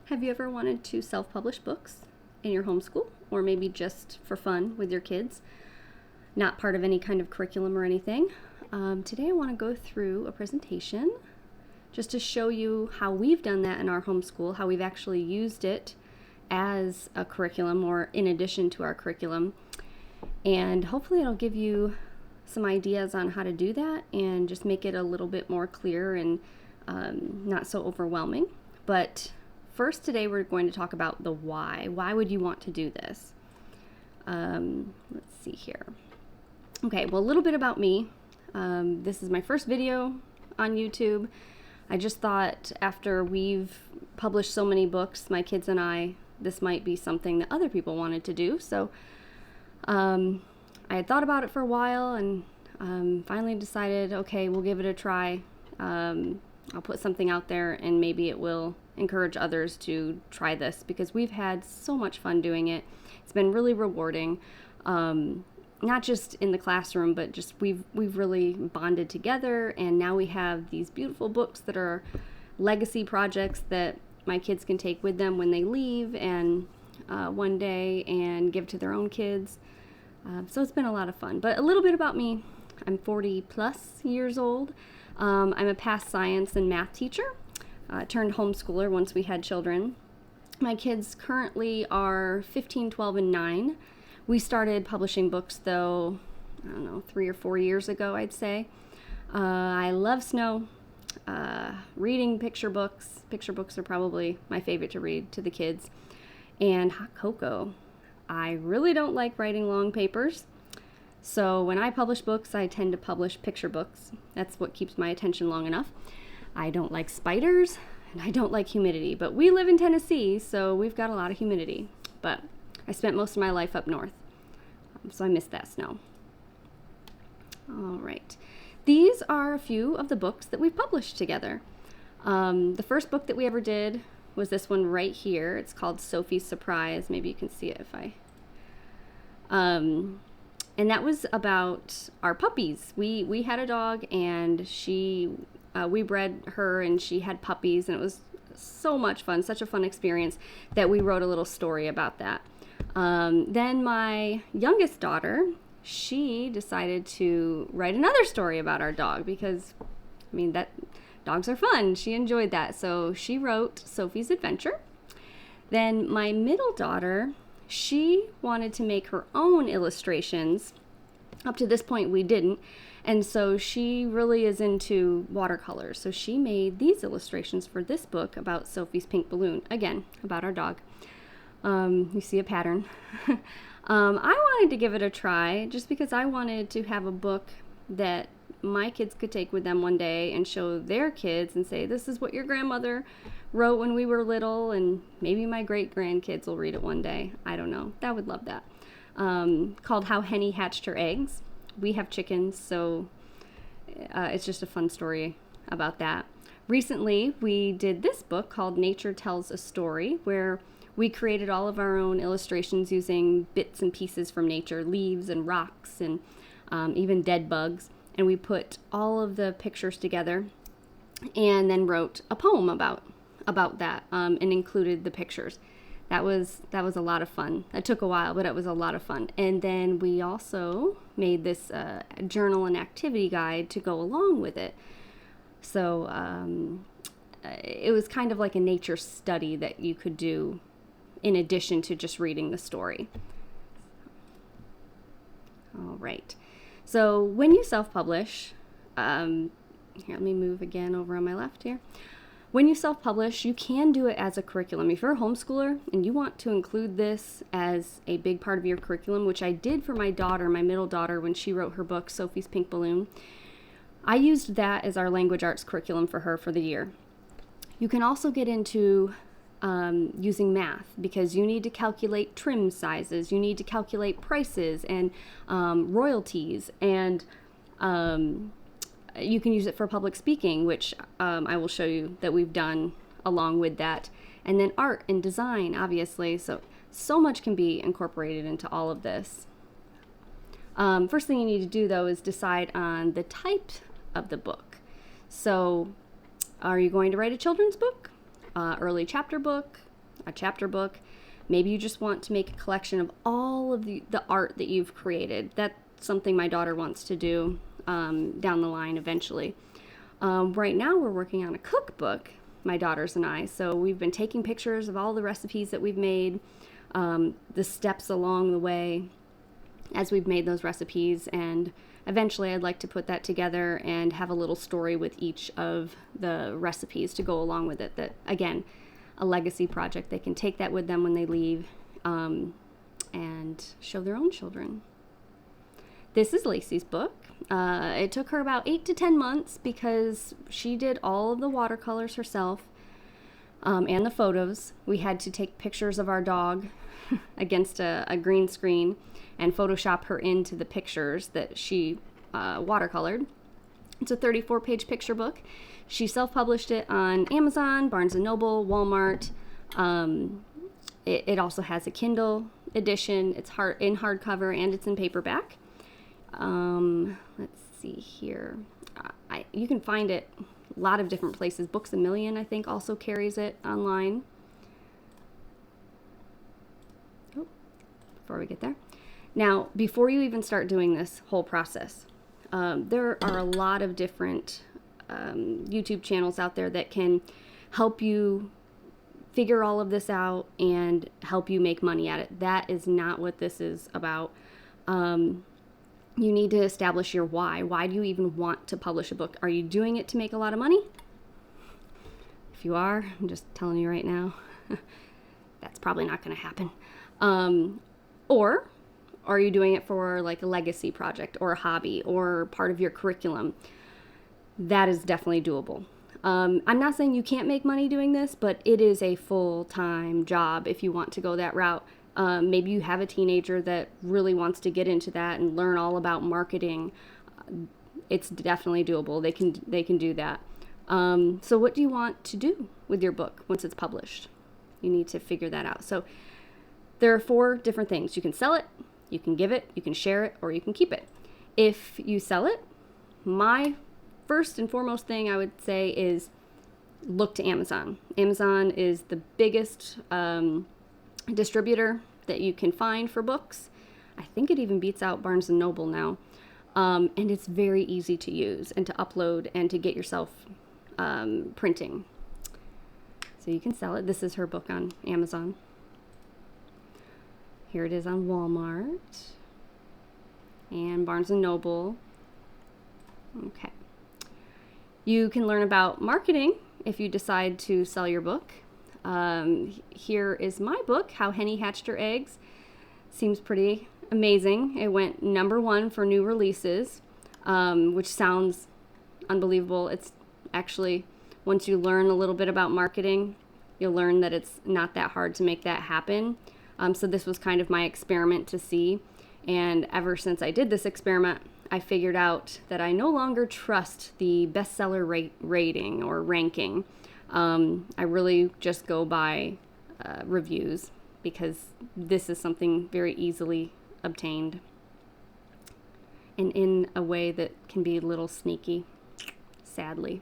Have you ever wanted to self-publish books in your homeschool, or maybe just for fun with your kids, not part of any kind of curriculum or anything? Today I want to go through a presentation just to show you how we've done that in our homeschool, how we've actually used it as a curriculum or in addition to our curriculum. And hopefully it'll give you some ideas on how to do that and just make it a little bit more clear and not so overwhelming. But first, today we're going to talk about the why. Why would you want to do this? Let's see here. Okay, well, a little bit about me. This is my first video on YouTube. I just thought after we've published so many books, my kids and I, this might be something that other people wanted to do. So I had thought about it for a while and finally decided, okay, we'll give it a try. I'll put something out there and maybe it will encourage others to try this because we've had so much fun doing it. It's been really rewarding, not just in the classroom, but just we've really bonded together, and now we have these beautiful books that are legacy projects that my kids can take with them when they leave and one day and give to their own kids. So it's been a lot of fun. But a little bit about me. I'm 40 plus years old. I'm a past science and math teacher. Turned homeschooler once we had children. My kids currently are 15, 12, and 9. We started publishing books, though, 3 or 4 years ago, I'd say. I love snow, reading picture books. Picture books are probably my favorite to read to the kids. And hot cocoa. I really don't like writing long papers. So when I publish books, I tend to publish picture books. That's what keeps my attention long enough. I don't like spiders, and I don't like humidity, but we live in Tennessee, so we've got a lot of humidity. But I spent most of my life up north, so I miss that snow. All right. These are a few of the books that we've published together. The first book that we ever did was this one right here. It's called Sophie's Surprise. Maybe you can see it if I... And that was about our puppies. We had a dog, and we bred her, and she had puppies, and it was so much fun, such a fun experience that we wrote a little story about that. Then my youngest daughter, she decided to write another story about our dog because, dogs are fun. She enjoyed that, so she wrote Sophie's Adventure. Then my middle daughter, she wanted to make her own illustrations. Up to this point, we didn't. And so she really is into watercolors. So she made these illustrations for this book about Sophie's pink balloon. Again, about our dog. You see a pattern. I wanted to give it a try just because I wanted to have a book that my kids could take with them one day and show their kids and say, this is what your grandmother wrote when we were little, and maybe my great-grandkids will read it one day. I don't know. I would love that. Called How Henny Hatched Her Eggs. We have chickens, so it's just a fun story about that. Recently, we did this book called Nature Tells a Story, where we created all of our own illustrations using bits and pieces from nature, leaves and rocks and even dead bugs. And we put all of the pictures together and then wrote a poem about that and included the pictures. That was a lot of fun. It took a while, but it was a lot of fun. And then we also made this journal and activity guide to go along with it. So it was kind of like a nature study that you could do in addition to just reading the story. All right. So when you self-publish, here, let me move again over on my left here. When you self-publish, you can do it as a curriculum. If you're a homeschooler and you want to include this as a big part of your curriculum, which I did for my daughter, my middle daughter, when she wrote her book, Sophie's Pink Balloon, I used that as our language arts curriculum for her for the year. You can also get into using math because you need to calculate trim sizes, you need to calculate prices and royalties, and you can use it for public speaking, which I will show you that we've done along with that. And then art and design, obviously. So much can be incorporated into all of this. First thing you need to do, though, is decide on the type of the book. So are you going to write a children's book, early chapter book, a chapter book. Maybe you just want to make a collection of all of the art that you've created. That's something my daughter wants to do down the line eventually. Right now we're working on a cookbook, my daughters and I. So we've been taking pictures of all the recipes that we've made, the steps along the way as we've made those recipes, and eventually I'd like to put that together and have a little story with each of the recipes to go along with it. That, again, a legacy project. They can take that with them when they leave and show their own children. This is Lacey's book. It took her about 8 to 10 months because she did all of the watercolors herself and the photos. We had to take pictures of our dog against a green screen and Photoshop her into the pictures that she watercolored. It's a 34-page picture book. She self-published it on Amazon, Barnes & Noble, Walmart. It also has a Kindle edition. It's in hardcover and it's in paperback. Let's see here. You can find it a lot of different places. Books A Million, I think, also carries it online. Oh, before we get there. Now, before you even start doing this whole process, there are a lot of different YouTube channels out there that can help you figure all of this out and help you make money at it. That is not what this is about. You need to establish your why. Why do you even want to publish a book? Are you doing it to make a lot of money? If you are, I'm just telling you right now, that's probably not going to happen. Or are you doing it for like a legacy project or a hobby or part of your curriculum? That is definitely doable. I'm not saying you can't make money doing this, but it is a full-time job if you want to go that route. Maybe you have a teenager that really wants to get into that and learn all about marketing. It's definitely doable. They can do that. So what do you want to do with your book once it's published? You need to figure that out. So there are 4 different things. You can sell it, you can give it, you can share it, or you can keep it. If you sell it, my first and foremost thing I would say is look to Amazon. Amazon is the biggest distributor that you can find for books. I think it even beats out Barnes & Noble now. And it's very easy to use and to upload and to get yourself printing. So you can sell it. This is her book on Amazon. Here it is on Walmart and Barnes & Noble. Okay. You can learn about marketing if you decide to sell your book. Here is my book, How Henny Hatched Her Eggs. Seems pretty amazing. It went #1 for new releases, which sounds unbelievable. It's actually, once you learn a little bit about marketing, you'll learn that it's not that hard to make that happen. So this was kind of my experiment to see. And ever since I did this experiment, I figured out that I no longer trust the bestseller rating or ranking. I really just go by reviews because this is something very easily obtained and in a way that can be a little sneaky, sadly.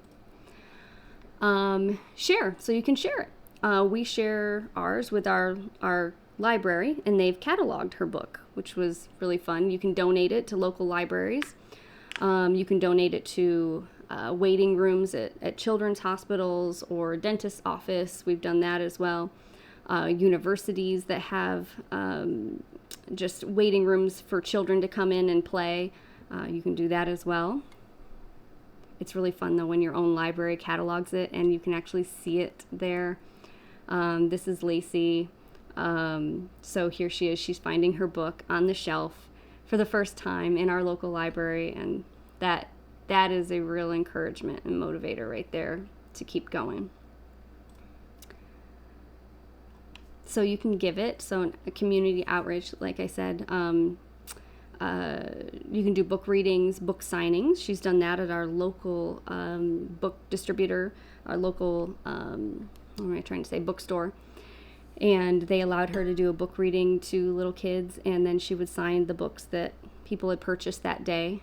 Share, so you can share it. We share ours with our library, and they've cataloged her book, which was really fun. You can donate it to local libraries. You can donate it to waiting rooms at children's hospitals or dentist's office. We've done that as well. Universities that have just waiting rooms for children to come in and play. You can do that as well. It's really fun though when your own library catalogs it and you can actually see it there. This is Lacey. So here she is. She's finding her book on the shelf for the first time in our local library, and that is a real encouragement and motivator right there to keep going. So you can give it. So a community outreach, like I said, you can do book readings, book signings. She's done that at our local book distributor, our local, what am I trying to say, bookstore. And they allowed her to do a book reading to little kids, and then she would sign the books that people had purchased that day.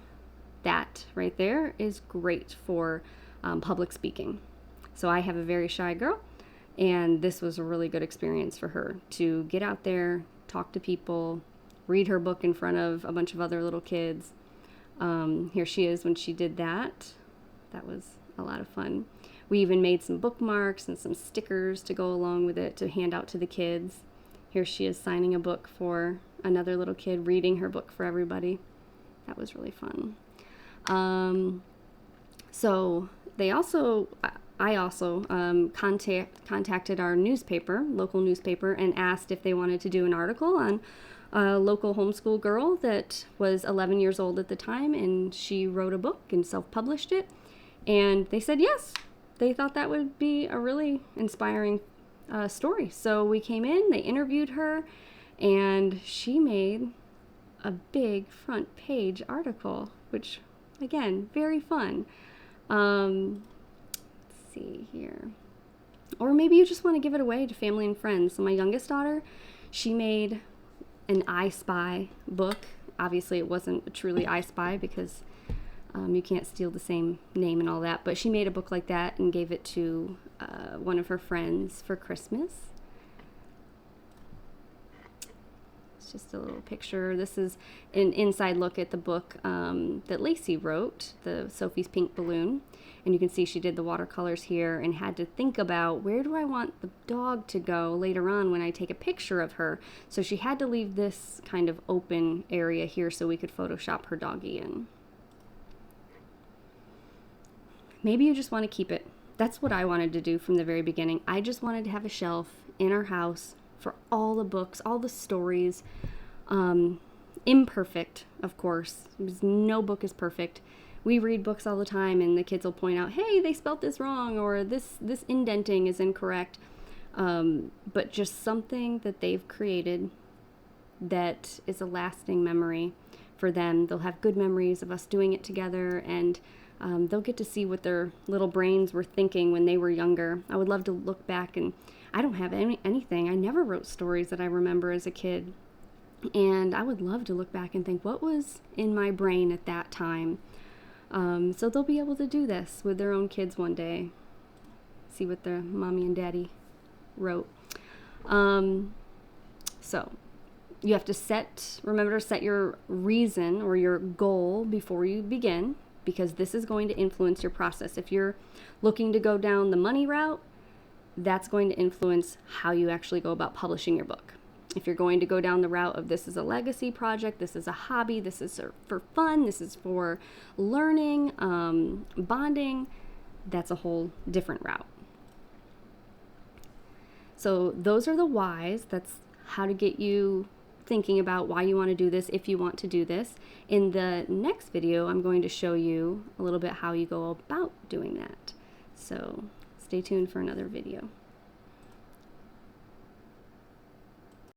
That right there is great for public speaking. So I have a very shy girl And this was a really good experience for her to get out there, talk to people, read her book in front of a bunch of other little kids. Here she is when she did that. That was a lot of fun. We even made some bookmarks and some stickers to go along with it to hand out to the kids. Here she is signing a book for another little kid, reading her book for everybody. That was really fun. So I also contacted our newspaper, local newspaper, and asked if they wanted to do an article on a local homeschool girl that was 11 years old at the time, and she wrote a book and self-published it. And they said yes. They thought that would be a really inspiring story. So we came in, they interviewed her, and she made a big front page article, which, again, very fun. Let's see here. Or maybe you just want to give it away to family and friends. So my youngest daughter, she made an I Spy book. Obviously, it wasn't truly I Spy because you can't steal the same name and all that. But she made a book like that and gave it to one of her friends for Christmas. It's just a little picture. This is an inside look at the book that Lacey wrote, the Sophie's Pink Balloon. And you can see she did the watercolors here and had to think about, where do I want the dog to go later on when I take a picture of her? So she had to leave this kind of open area here so we could Photoshop her doggy in. Maybe you just want to keep it. That's what I wanted to do from the very beginning. I just wanted to have a shelf in our house for all the books, all the stories. Imperfect, of course, because no book is perfect. We read books all the time and the kids will point out, hey, they spelt this wrong, or this indenting is incorrect. But just something that they've created that is a lasting memory for them. They'll have good memories of us doing it together, and they'll get to see what their little brains were thinking when they were younger. I would love to look back, and I don't have anything. I never wrote stories that I remember as a kid. And I would love to look back and think, what was in my brain at that time? So they'll be able to do this with their own kids one day. See what their mommy and daddy wrote. So you have to remember to set your reason or your goal before you begin, because this is going to influence your process. If you're looking to go down the money route, that's going to influence how you actually go about publishing your book. If you're going to go down the route of this is a legacy project, this is a hobby, this is for fun, this is for learning, bonding, that's a whole different route. So those are the whys. That's how to get you thinking about why you want to do this if you want to do this. In the next video, I'm going to show you a little bit how you go about doing that. So stay tuned for another video.